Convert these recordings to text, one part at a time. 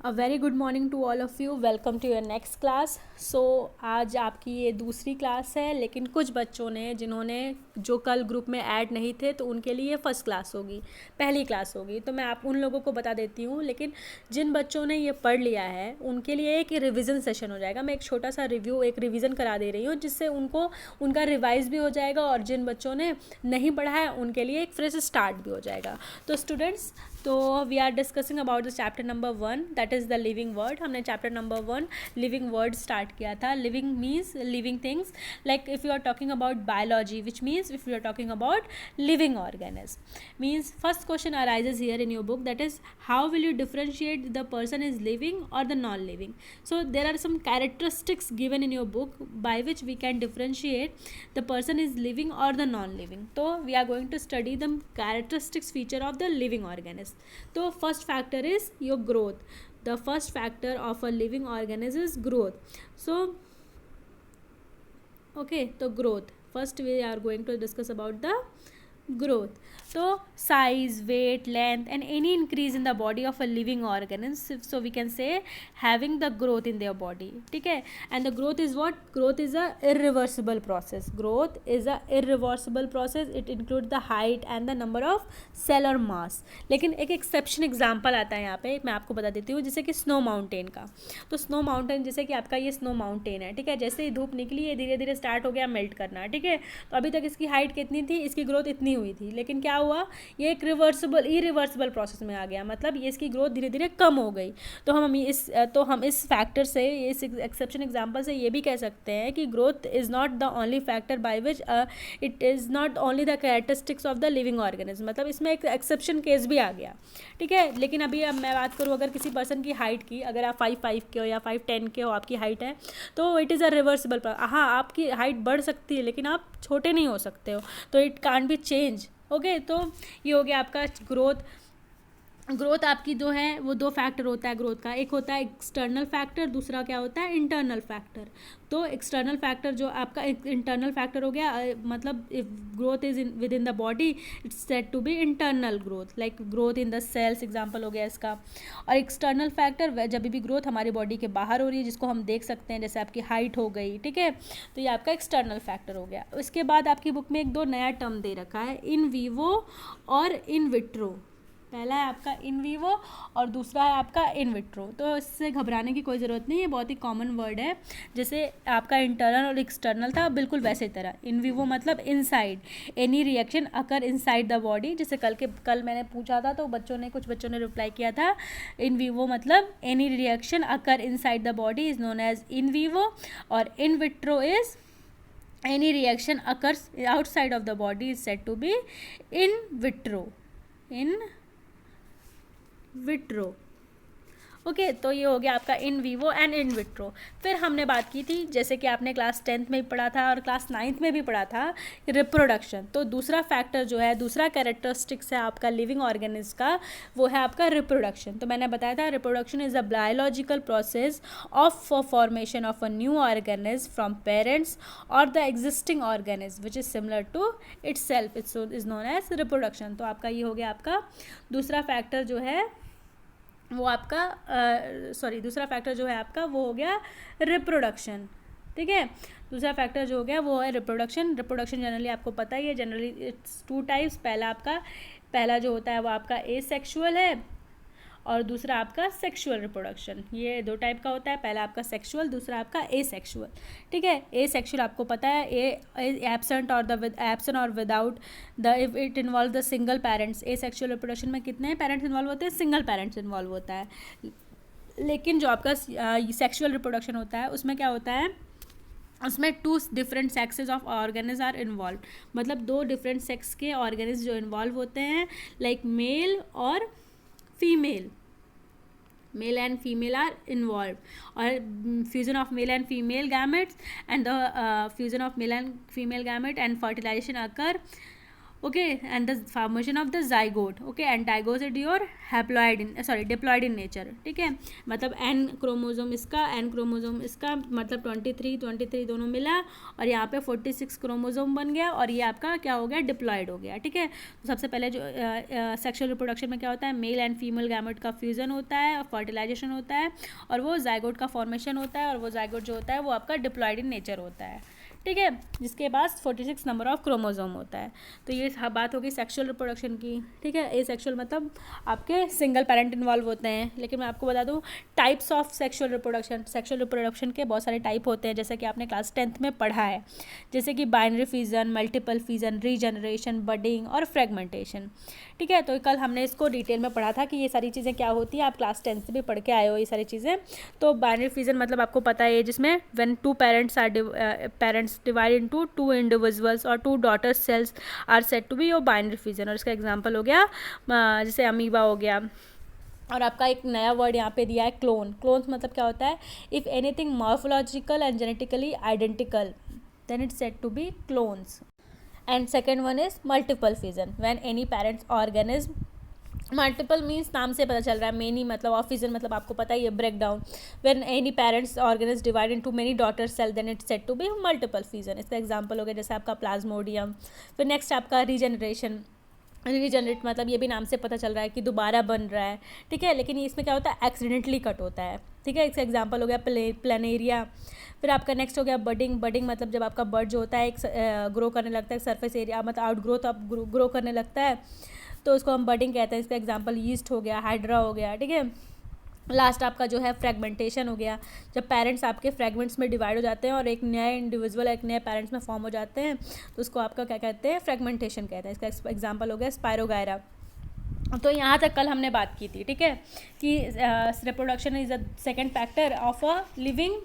A very good morning to all of you. Welcome to your next class. So आज आपकी ये दूसरी class है, लेकिन कुछ बच्चों ने जिन्होंने जो कल ग्रुप में ऐड नहीं थे तो उनके लिए फ़र्स्ट क्लास होगी, पहली क्लास होगी। तो मैं आप उन लोगों को बता देती हूँ, लेकिन जिन बच्चों ने ये पढ़ लिया है उनके लिए एक रिवीजन सेशन हो जाएगा। मैं एक छोटा सा एक रिवीजन करा दे रही हूँ, जिससे उनको उनका रिवाइज भी हो जाएगा और जिन बच्चों ने नहीं पढ़ा है उनके लिए एक फ्रेश स्टार्ट भी हो जाएगा। तो स्टूडेंट्स, तो we are discussing about the chapter number 1, that is the living word. हमने chapter number 1 living word start किया था। Living means living things, like if you are talking about biology, which means if you are talking about living organism. Means first question arises here in your book, that is how will you differentiate the person is living or the non-living. So there are some characteristics given in your book by which we can differentiate the person is living or the non-living. So we are going to study the characteristics feature of the living organism. So first factor is your growth. The first factor of a living organism is growth. So okay, so growth, first we are going to discuss about the growth. So size, weight, length and any increase in the body of a living organism, so we can say having the growth in their body. ठीक है, and the growth is what? Growth is a irreversible process. Growth is a irreversible process. It includes the height and the number of cell or mass. लेकिन एक exception example आता है यहाँ पे, मैं आपको बता देती हूँ, जैसे कि स्नो माउंटेन का। तो स्नो माउंटेन, जैसे कि आपका ये स्नो माउंटेन है, ठीक है, जैसे ही धूप निकली ये धीरे धीरे स्टार्ट हो गया मेल्ट करना, ठीक है। तो अभी तक इसकी हाइट कितनी थी, इसकी ग्रोथ इतनी हुई थी, लेकिन क्या हुआ, ये एक इरिवर्सिबल प्रोसेस में आ गया, मतलब ये इसकी ग्रोथ धीरे धीरे कम हो गई। तो हम इस फैक्टर से, इस एक्सेप्शन एग्जांपल से ये भी कह सकते हैं कि growth is not the only factor by which it is not only the characteristics of the living organism, मतलब इसमें एक एक्सेप्शन केस भी आ गया, ठीक है। लेकिन अभी अब मैं बात करूँ अगर किसी पर्सन की हाइट की, अगर आप 5'5" के हो या 5'10" के हो आपकी हाइट है, तो इट इज़ अ रिवर्सिबल। हाँ, आपकी हाइट बढ़ सकती है लेकिन आप छोटे नहीं हो सकते हो, तो it can't be change. Okay, तो ये हो गया आपका ग्रोथ आपकी जो है वो दो फैक्टर होता है ग्रोथ का, एक होता है एक्सटर्नल फैक्टर, दूसरा क्या होता है इंटरनल फैक्टर। तो एक्सटर्नल फैक्टर जो आपका इंटरनल फैक्टर हो गया, मतलब if growth is within the body it's said to be internal growth, like growth in the cells example हो गया इसका। और एक्सटर्नल फैक्टर जब भी ग्रोथ हमारी बॉडी के बाहर हो रही है, जिसको हम देख सकते हैं, जैसे आपकी हाइट हो गई, ठीक है, तो ये आपका एक्सटर्नल फैक्टर हो गया। उसके बाद आपकी बुक में एक दो नया टर्म दे रखा है, इन वीवो और इन विट्रो। पहला है आपका इन वीवो और दूसरा है आपका इन विट्रो। तो इससे घबराने की कोई ज़रूरत नहीं है, बहुत ही कॉमन वर्ड है। जैसे आपका इंटरनल और एक्सटर्नल था, बिल्कुल वैसे तरह इन वीवो मतलब inside, any reaction occur inside the body. जैसे कल मैंने पूछा था तो कुछ बच्चों ने रिप्लाई किया था, इन वीवो मतलब any reaction occur inside the body is known as in vivo, और in vitro is any reaction occurs outside of the body is said to be in vitro. Okay, तो ये हो गया आपका in vivo and in vitro. फिर हमने बात की थी, जैसे कि आपने क्लास 10th में भी पढ़ा था और क्लास 9th में भी पढ़ा था, रिप्रोडक्शन। तो दूसरा फैक्टर जो है, दूसरा कैरेक्टरिस्टिक्स है आपका लिविंग ऑर्गेनिज्म का, वो है आपका रिप्रोडक्शन। तो मैंने बताया था reproduction is a biological process of formation of a new organism from parents और the existing organism which is similar to its self, is known as reproduction. तो आपका ये हो गया आपका दूसरा फैक्टर जो है वो आपका दूसरा फैक्टर जो है आपका वो हो गया रिप्रोडक्शन, ठीक है। दूसरा फैक्टर जो हो गया वो है रिप्रोडक्शन। जनरली आपको पता ही है, जनरली इट्स 2 टाइप्स। पहला जो होता है वो आपका एसेक्सुअल है और दूसरा आपका सेक्सुअल रिप्रोडक्शन। ये 2 टाइप का होता है, पहला आपका सेक्सुअल, दूसरा आपका एसेक्सुअल, ठीक है। एसेक्सुअल आपको पता है, एब्सेंट और without the, if it involve the single parents. Asexual reproduction में कितने पेरेंट्स इन्वॉल्व होते हैं, सिंगल पेरेंट्स इन्वॉल्व होता है। लेकिन जो आपका सेक्सुअल रिप्रोडक्शन होता है उसमें क्या होता है, उसमें 2 different sexes of organisms are involved, मतलब 2 डिफरेंट सेक्स के ऑर्गेनिज जो इन्वॉल्व होते हैं, लाइक मेल और female. Male and female are involved, or fusion of male and female gametes, and the fusion of male and female gamete and fertilization occur okay, and the formation of the zygote, okay, and डाइगोसिड your haploid in sorry diploid in nature, ठीक है, मतलब N chromosome इसका, N chromosome इसका, मतलब 23 दोनों मिला और यहाँ पे 46 क्रोमोजोम बन गया और ये आपका क्या हो गया, डिप्लॉइड हो गया, ठीक है। तो सबसे पहले जो सेक्सुअल रिप्रोडक्शन में क्या होता है, मेल एंड फीमेल गैमेट का फ्यूजन होता है, फर्टिलाइजेशन होता है और वो जाइगोट का फॉर्मेशन होता है और वो जाइगोट जो होता है वो आपका डिप्लॉइड इन नेचर होता है, ठीक है, जिसके पास 46 नंबर ऑफ क्रोमोजोम होता है। तो ये बात होगी सेक्सुअल रिप्रोडक्शन की, ठीक है। ए सेक्सुअल मतलब आपके सिंगल पेरेंट इन्वॉल्व होते हैं, लेकिन मैं आपको बता दूं टाइप्स ऑफ सेक्सुअल रिप्रोडक्शन के बहुत सारे टाइप होते हैं, जैसे कि आपने क्लास 10th में पढ़ा है, जैसे कि binary fission, multiple fission, regeneration, budding और फ्रेगमेंटेशन, ठीक है। तो कल हमने इसको डिटेल में पढ़ा था कि ये सारी चीज़ें क्या होती है, आप क्लास 10th से भी पढ़ के आए हो ये सारी चीज़ें। तो बाइनरी फिजन मतलब आपको पता है जिसमें when two parents divide into two individuals और two daughter cells are said to be your binary fission, और इसका एग्जांपल हो गया जैसे अमीबा हो गया। और आपका एक नया वर्ड यहाँ पे दिया है क्लोन। क्लोन्स मतलब क्या होता है, if anything morphological and genetically identical then it's said to be clones. And second one is multiple fission, when any parents organism, multiple means नाम से पता चल रहा है, मेनी मतलब ऑफ फिजन मतलब आपको पता ही है break down, when any parents organism divide into many daughter cell then it's said to be multiple fission. इसका एग्जांपल हो गया जैसे आपका प्लाज्मोडियम। फिर नेक्स्ट आपका रीजनरेशन, रीजनरेट मतलब ये भी नाम से पता चल रहा है कि दोबारा बन रहा है, ठीक है, लेकिन इसमें क्या होता है, एक्सीडेंटली कट होता है, ठीक है। इसका एग्जांपल हो गया प्लेनेरिया। फिर आपका नेक्स्ट हो गया बडिंग। बडिंग मतलब जब आपका बर्ड जो होता है एक ग्रो करने लगता है, सरफेस एरिया मतलब आउट ग्रोथ अब ग्रो करने लगता है, तो उसको हम बडिंग कहते हैं। इसका एग्जांपल यीस्ट हो गया, हाइड्रा हो गया, ठीक है। लास्ट आपका जो है फ्रेगमेंटेशन हो गया, जब पेरेंट्स आपके फ्रेगमेंट्स में डिवाइड हो जाते हैं और एक नया इंडिविजुअल एक नए पेरेंट्स में फॉर्म हो जाते हैं, तो उसको आपका क्या कहते हैं, फ्रेगमेंटेशन कहते हैं। इसका एग्जांपल हो गया स्पायरोगायरा। तो यहाँ तक कल हमने बात की थी, ठीक है, कि reproduction is the second factor of a living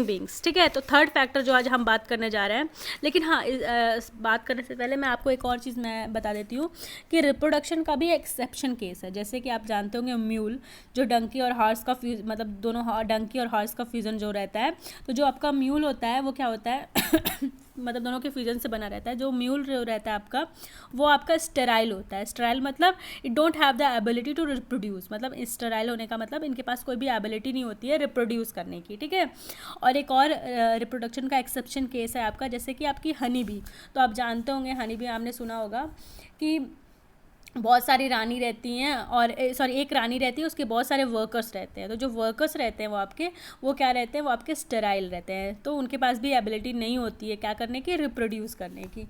beings, ठीक है। तो थर्ड फैक्टर जो आज हम बात करने जा रहे हैं, लेकिन हाँ बात करने से पहले मैं आपको एक और चीज़ मैं बता देती हूँ कि रिप्रोडक्शन का भी एक्सेप्शन केस है। जैसे कि आप जानते होंगे म्यूल जो डंकी और हॉर्स का मतलब दोनों डंकी और हॉर्स का फ्यूज़न जो रहता है, तो जो आपका म्यूल होता है वो क्या होता है मतलब दोनों के फ्यूजन से बना रहता है। जो म्यूल जो रहता है आपका वो आपका स्टेराइल होता है। स्टेराइल मतलब it don't have the ability to reproduce, मतलब स्टेराइल होने का मतलब इनके पास कोई भी एबिलिटी नहीं होती है रिप्रोड्यूस करने की, ठीक है। और एक और रिप्रोडक्शन का एक्सेप्शन केस है आपका, जैसे कि आपकी हनी बी। तो आप जानते होंगे हनी बी, आपने सुना होगा कि बहुत सारी रानी रहती हैं और एक रानी रहती है, उसके बहुत सारे वर्कर्स रहते हैं। तो जो वर्कर्स रहते हैं वो क्या रहते हैं, वो आपके स्टेराइल रहते हैं, तो उनके पास भी एबिलिटी नहीं होती है क्या करने की, रिप्रोड्यूस करने की।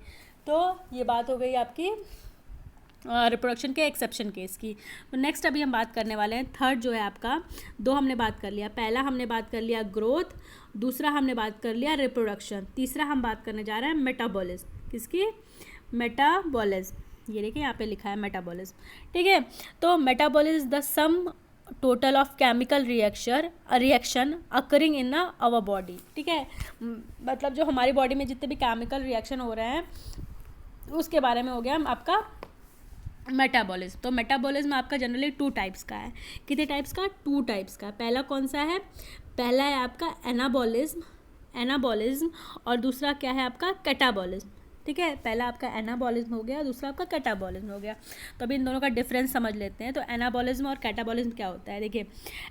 तो ये बात हो गई आपकी रिप्रोडक्शन के एक्सेप्शन केस की। तो नेक्स्ट अभी हम बात करने वाले हैं थर्ड जो है आपका, दो हमने बात कर लिया, पहला हमने बात कर लिया ग्रोथ, दूसरा हमने बात कर लिया रिप्रोडक्शन, तीसरा हम बात करने जा रहे हैं मेटाबॉलिज्म। किसकी, मेटाबॉलिज्म। ये देखिए यहाँ पे लिखा है मेटाबॉलिज्म, ठीक है। तो metabolism the sum total of chemical reaction occurring in our body, ठीक है। मतलब जो हमारी बॉडी में जितने भी केमिकल रिएक्शन हो रहे हैं उसके बारे में हो गया आपका मेटाबॉलिज्म। तो मेटाबॉलिज्म आपका जनरली 2 टाइप्स का है। कितने टाइप्स का, 2 टाइप्स का। पहला कौन सा है, पहला है आपका एनाबॉलिज्म और दूसरा क्या है आपका कैटाबॉलिज्म, ठीक है। पहला आपका एनाबॉलिज्म हो गया, दूसरा आपका कैटाबॉलिज्म हो गया। तो अभी इन दोनों का डिफरेंस समझ लेते हैं। तो एनाबॉलिज्म और कैटाबॉलिज्म क्या होता है, देखिए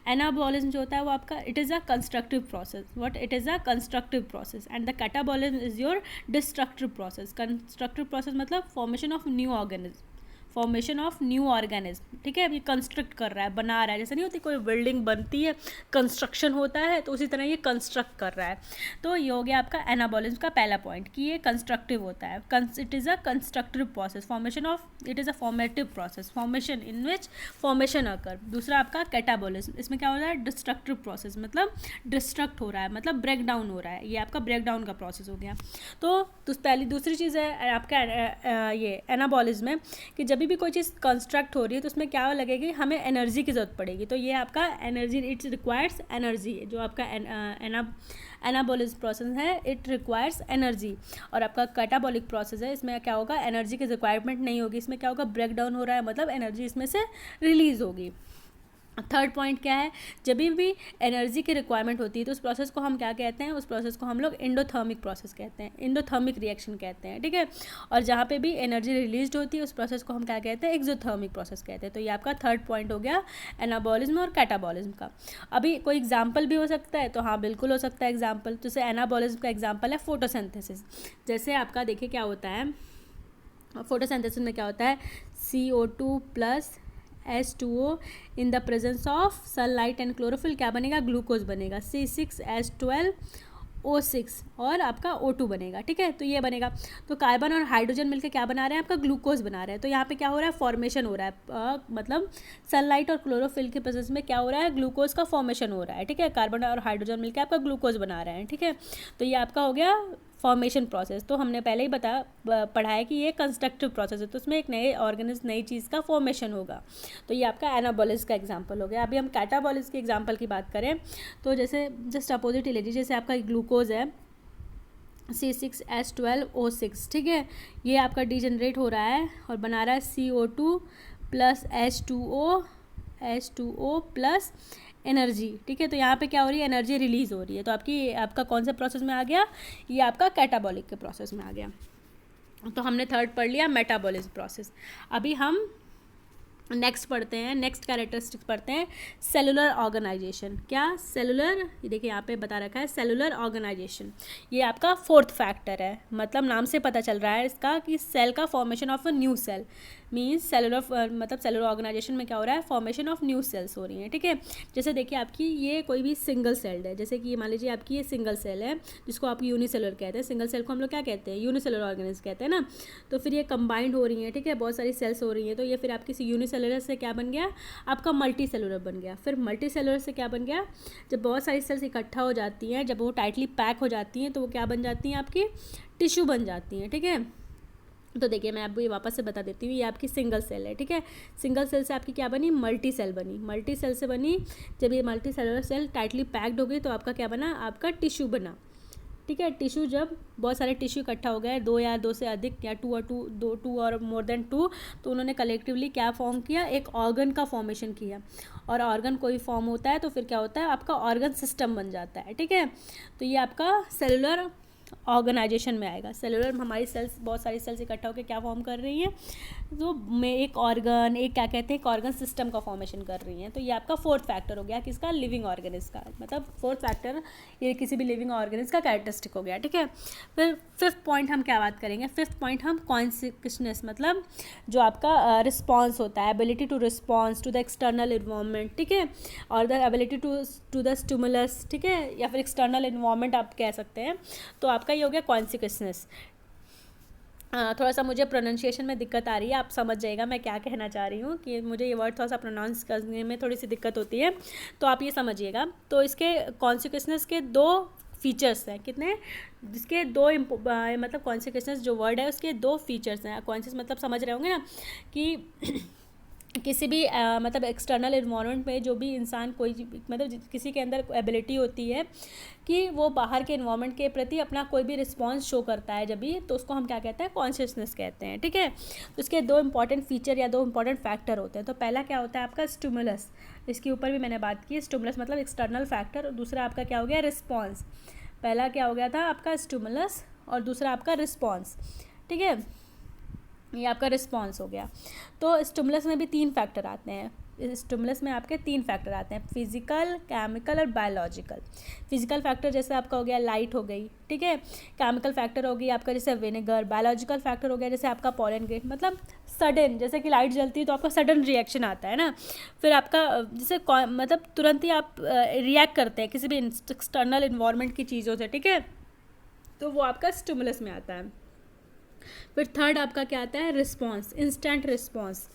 एनाबॉलिज्म जो होता है वो आपका it is a constructive process, it is a constructive process and the catabolism is your destructive process. Constructive process मतलब फॉर्मेशन ऑफ न्यू ऑर्गेनिज्म, ठीक है। ये कंस्ट्रक्ट कर रहा है, बना रहा है, जैसे नहीं होती कोई बिल्डिंग बनती है, कंस्ट्रक्शन होता है, तो उसी तरह ये कंस्ट्रक्ट कर रहा है। तो ये हो गया आपका एनाबॉलिज्म का पहला पॉइंट कि ये कंस्ट्रक्टिव होता है। It is a constructive process, formation of, it is a formative process, formation in which formation occur. दूसरा आपका कैटाबॉलिज्म, इसमें क्या हो रहा है, डिस्ट्रक्टिव प्रोसेस, मतलब डिस्ट्रक्ट हो रहा है, मतलब ब्रेक डाउन हो रहा है, ये आपका ब्रेक डाउन का प्रोसेस हो गया। तो दूसरी चीज़ है आपका ये एनाबॉलिज्म में कि जब भी कोई चीज़ कंस्ट्रक्ट हो रही है तो उसमें क्या लगेगी, हमें एनर्जी की ज़रूरत पड़ेगी। तो ये आपका एनर्जी, इट्स रिक्वायर्स एनर्जी, जो आपका एनाबॉलिज्म प्रोसेस है इट रिक्वायर्स एनर्जी। और आपका कैटाबॉलिक प्रोसेस है, इसमें क्या होगा, एनर्जी की रिक्वायरमेंट नहीं होगी, इसमें क्या होगा, ब्रेक डाउन हो रहा है, मतलब एनर्जी इसमें से रिलीज़ होगी। थर्ड पॉइंट क्या है, जब भी एनर्जी की रिक्वायरमेंट होती है तो उस प्रोसेस को हम क्या कहते हैं, उस प्रोसेस को हम लोग एंडोथर्मिक प्रोसेस कहते हैं, एंडोथर्मिक रिएक्शन कहते हैं, ठीक है। और जहाँ पे भी एनर्जी रिलीज होती है उस प्रोसेस को हम क्या कहते हैं, एक्सोथर्मिक प्रोसेस कहते हैं। तो ये आपका थर्ड पॉइंट हो गया एनाबॉलिज्म और कैटाबॉलिज्म का। अभी कोई एग्जाम्पल भी हो सकता है, तो हाँ बिल्कुल हो सकता है एग्जाम्पल। तो जैसे एनाबॉलिज्म का एग्जाम्पल है फोटोसिंथेसिस। जैसे आपका देखिए क्या होता है, फोटोसिंथेसिस में क्या होता है, CO2 plus H2O in the presence of sunlight and chlorophyll क्या बनेगा, ग्लूकोज बनेगा, C6H12O6 और आपका O2 बनेगा, ठीक है। तो ये बनेगा, तो कार्बन और हाइड्रोजन मिलकर क्या बना रहे हैं, आपका ग्लूकोज बना रहे हैं। तो यहाँ पे क्या हो रहा है, फॉर्मेशन हो रहा है, मतलब सनलाइट और क्लोरोफिल के प्रेजेंस में क्या हो रहा है, ग्लूकोज का फॉर्मेशन हो रहा है, ठीक है। कार्बन और हाइड्रोजन मिलकर आपका ग्लूकोज बना रहे हैं, ठीक है। तो ये आपका हो गया फॉर्मेशन प्रोसेस। तो हमने पहले ही पढ़ा है कि ये कंस्ट्रक्टिव प्रोसेस है, तो उसमें एक नए ऑर्गेनिज्म, नई चीज़ का फॉर्मेशन होगा। तो ये आपका एनाबॉलिज्म का एग्जांपल हो गया। अभी हम कैटाबॉलिज्म के एग्जांपल की बात करें तो जैसे जस्ट अपोजिट ही ले लीजिए, जैसे आपका ग्लूकोज है C6H12O6, ठीक है। ये आपका डिजनरेट हो रहा है और बना रहा है CO2 plus H2O plus energy, ठीक है। तो यहाँ पे क्या हो रही है, एनर्जी रिलीज हो रही है। तो आपका कौन से प्रोसेस में आ गया, ये आपका कैटाबॉलिक के प्रोसेस में आ गया। तो हमने थर्ड पढ़ लिया मेटाबॉलिज्म प्रोसेस। अभी हम नेक्स्ट पढ़ते हैं, नेक्स्ट कैरेक्टरिस्टिक्स पढ़ते हैं, सेलुलर ऑर्गेनाइजेशन। क्या, सेलुलर, ये देखिए यहाँ पे बता रखा है सेलुलर ऑर्गेनाइजेशन। ये आपका फोर्थ फैक्टर है, मतलब नाम से पता चल रहा है इसका कि सेल का formation of a new cell means cellular, मतलब सेलुलर ऑर्गेनाइजेशन में क्या हो रहा है, फॉर्मेशन ऑफ न्यू सेल्स हो रही हैं, ठीक है। जैसे देखिए आपकी ये कोई भी सिंगल सेल्ड है, जैसे कि मान लीजिए आपकी ये सिंगल सेल है जिसको आप यूनिसेलुलर कहते हैं। सिंगल सेल को हम लोग क्या कहते हैं, यूनिसेलुलर ऑर्गेनिज्म कहते हैं ना। तो फिर ये कंबाइंड हो रही हैं, ठीक है, बहुत सारी सेल्स हो रही हैं। तो ये फिर आपकी यूनिसेलुलर से क्या बन गया, आपका मल्टी सेलुलर बन गया। फिर मल्टी सेलुलर से क्या बन गया, जब बहुत सारी सेल्स इकट्ठा हो जाती हैं, जब वो टाइटली पैक हो जाती हैं तो वो क्या बन जाती हैं, आपकी टिश्यू बन जाती हैं, ठीक है। तो देखिए मैं आपको ये वापस से बता देती हूँ, ये आपकी सिंगल सेल है, ठीक है। सिंगल सेल से आपकी क्या बनी, मल्टी सेल बनी। मल्टी सेल से बनी, जब ये multi cellular cell tightly packed हो गई तो आपका क्या बना, आपका टिश्यू बना, ठीक है। टिश्यू, जब बहुत सारे टिश्यू इकट्ठा हो गए, दो या दो से अधिक या टू और मोर देन टू, तो उन्होंने कलेक्टिवली क्या फॉर्म किया, एक ऑर्गन का फॉर्मेशन किया। और ऑर्गन कोई फॉर्म होता है तो फिर क्या होता है, आपका ऑर्गन सिस्टम बन जाता है, ठीक है। तो ये आपका सेलुलर ऑर्गेनाइजेशन में आएगा। सेलुलर में हमारी सेल्स, बहुत सारी सेल्स इकट्ठा होकर क्या फॉर्म कर रही हैं, तो में एक ऑर्गन, एक क्या कहते हैं, एक ऑर्गन सिस्टम का फॉर्मेशन कर रही हैं। तो ये आपका फोर्थ फैक्टर हो गया किसका, लिविंग ऑर्गेनिज्म का, मतलब फोर्थ फैक्टर ये किसी भी लिविंग ऑर्गेनिज्म का कैरेक्टरिस्टिक हो गया, ठीक है। फिर फिफ्थ पॉइंट हम क्या बात करेंगे, फिफ्थ पॉइंट हम कॉन्सिक्वसनेस, मतलब जो आपका रिस्पॉन्स होता है, ability to response to the external environment, ठीक है, और the ability to the stimulus, ठीक है, या फिर एक्सटर्नल इन्वायरमेंट आप कह सकते हैं। तो आपका ये हो गया कॉन्सिक्वसनेस। थोड़ा सा मुझे प्रोनाउंसिएशन में दिक्कत आ रही है, आप समझ जाएगा मैं क्या कहना चाह रही हूँ, कि मुझे ये वर्ड थोड़ा सा प्रोनाउंस करने में थोड़ी सी दिक्कत होती है, तो आप ये समझिएगा। तो इसके कॉन्सिक्वसनेस के दो फीचर्स हैं, कितने, जिसके दो मतलब कॉन्सिक्वसनेस जो वर्ड है उसके दो फीचर्स हैं। कॉन्सिक्वस मतलब समझ रहे होंगे ना कि किसी भी मतलब एक्सटर्नल इन्वायरमेंट में जो भी इंसान कोई मतलब किसी के अंदर एबिलिटी होती है कि वो बाहर के इन्वायरमेंट के प्रति अपना कोई भी रिस्पॉन्स शो करता है जब भी, तो उसको हम क्या कहते हैं, कॉन्शियसनेस कहते हैं, ठीक है। तो इसके दो इंपॉर्टेंट फीचर या दो इंपॉर्टेंट फैक्टर होते हैं। तो पहला क्या होता है आपका स्टिमुलस, इसके ऊपर भी मैंने बात की, स्टिमुलस मतलब एक्सटर्नल फैक्टर, और दूसरा आपका क्या हो गया, रिस्पॉन्स। पहला क्या हो गया था आपका स्टिमुलस और दूसरा आपका रिस्पॉन्स, ठीक है, ये आपका रिस्पॉन्स हो गया। तो स्टिमुलस में भी तीन फैक्टर आते हैं, इस स्टिमुलस में आपके तीन फैक्टर आते हैं, फिजिकल, केमिकल और बायोलॉजिकल। फिजिकल फैक्टर जैसे आपका हो गया लाइट हो गई, ठीक है, केमिकल फैक्टर हो गई आपका जैसे विनेगर, बायोलॉजिकल फैक्टर हो गया जैसे आपका पॉलन ग्रेन, मतलब सडन, जैसे कि लाइट जलती है तो आपका सडन रिएक्शन आता है ना, फिर आपका जैसे मतलब तुरंत ही आप रिएक्ट करते हैं किसी भी एक्सटर्नल इन्वायरमेंट की चीज़ों से, ठीक है, तो वो आपका स्टिमुलस में आता है। फिर थर्ड आपका क्या आता है, रिस्पॉन्स, इंस्टेंट रिस्पॉन्स,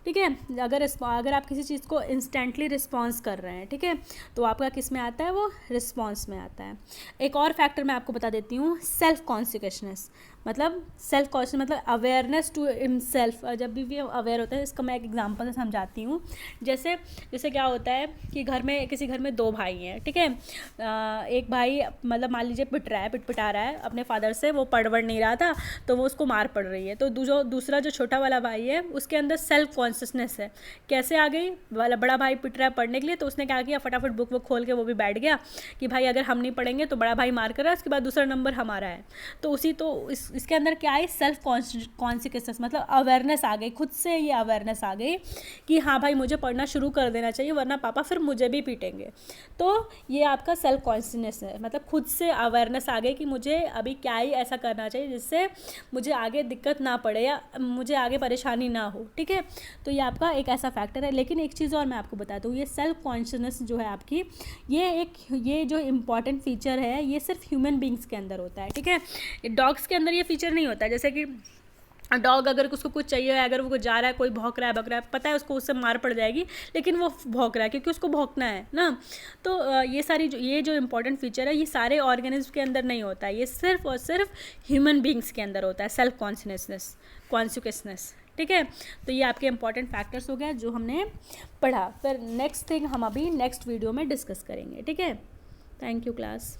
ठीक है। अगर आप किसी चीज़ को इंस्टेंटली रिस्पॉन्स कर रहे हैं, ठीक है, तो आपका किस में आता है, वो रिस्पॉन्स में आता है। एक और फैक्टर मैं आपको बता देती हूँ, सेल्फ कॉन्सिक्वसनेस, मतलब सेल्फ कॉन्शियस मतलब अवेयरनेस टू हिमसेल्फ। जब भी अवेयर होता है, इसका मैं एक एग्जांपल से समझाती हूँ। जैसे जैसे क्या होता है कि घर में, किसी घर में 2 भाई हैं, ठीक है। एक भाई मतलब मान लीजिए पिटपिटा रहा है अपने फादर से, वो पढ़ नहीं रहा था तो वो उसको मार पड़ रही है। तो दूसरा जो छोटा वाला भाई है, उसके अंदर सेल्फ कॉन्शियसनेस है। कैसे आ गई? वाला बड़ा भाई पिट रहा है पढ़ने के लिए, तो उसने क्या किया, फटाफट बुक वो खोल के वो भी बैठ गया कि भाई अगर हम नहीं पढ़ेंगे तो बड़ा भाई मार कर रहा है, उसके बाद दूसरा नंबर हमारा है। तो इसके अंदर क्या है, सेल्फ कॉन्शियसनेस मतलब अवेयरनेस आ गई, खुद से ये अवेयरनेस आ गई कि हाँ भाई मुझे पढ़ना शुरू कर देना चाहिए, वरना पापा फिर मुझे भी पीटेंगे। तो ये आपका सेल्फ कॉन्शियसनेस है, मतलब खुद से अवेयरनेस आ गई कि मुझे अभी क्या ही ऐसा करना चाहिए जिससे मुझे आगे दिक्कत ना पड़े या मुझे आगे परेशानी ना हो, ठीक है। तो ये आपका एक ऐसा फैक्टर है। लेकिन एक चीज़ और मैं आपको बता दूँ, ये सेल्फ कॉन्शियसनेस जो है आपकी, ये जो इम्पॉर्टेंट फीचर है, ये सिर्फ ह्यूमन बींग्स के अंदर होता है, ठीक है। डॉग्स के अंदर ये फीचर नहीं होता है। जैसे कि डॉग अगर उसको कुछ चाहिए, अगर वो जा रहा है, कोई भौंक रहा है, बक रहा है, पता है उसको उससे मार पड़ जाएगी, लेकिन वो भौंक रहा है क्योंकि उसको भौंकना है ना। तो ये जो इम्पोर्टेंट फीचर है, ये सारे ऑर्गेनिज्म के अंदर नहीं होता है, ये सिर्फ और सिर्फ ह्यूमन बींग्स के अंदर होता है, सेल्फ कॉन्शियसनेस, ठीक है। तो ये आपके इंपॉर्टेंट फैक्टर्स हो गए जो हमने पढ़ा। फिर नेक्स्ट थिंग हम अभी नेक्स्ट वीडियो में डिस्कस करेंगे, ठीक है। Thank you class.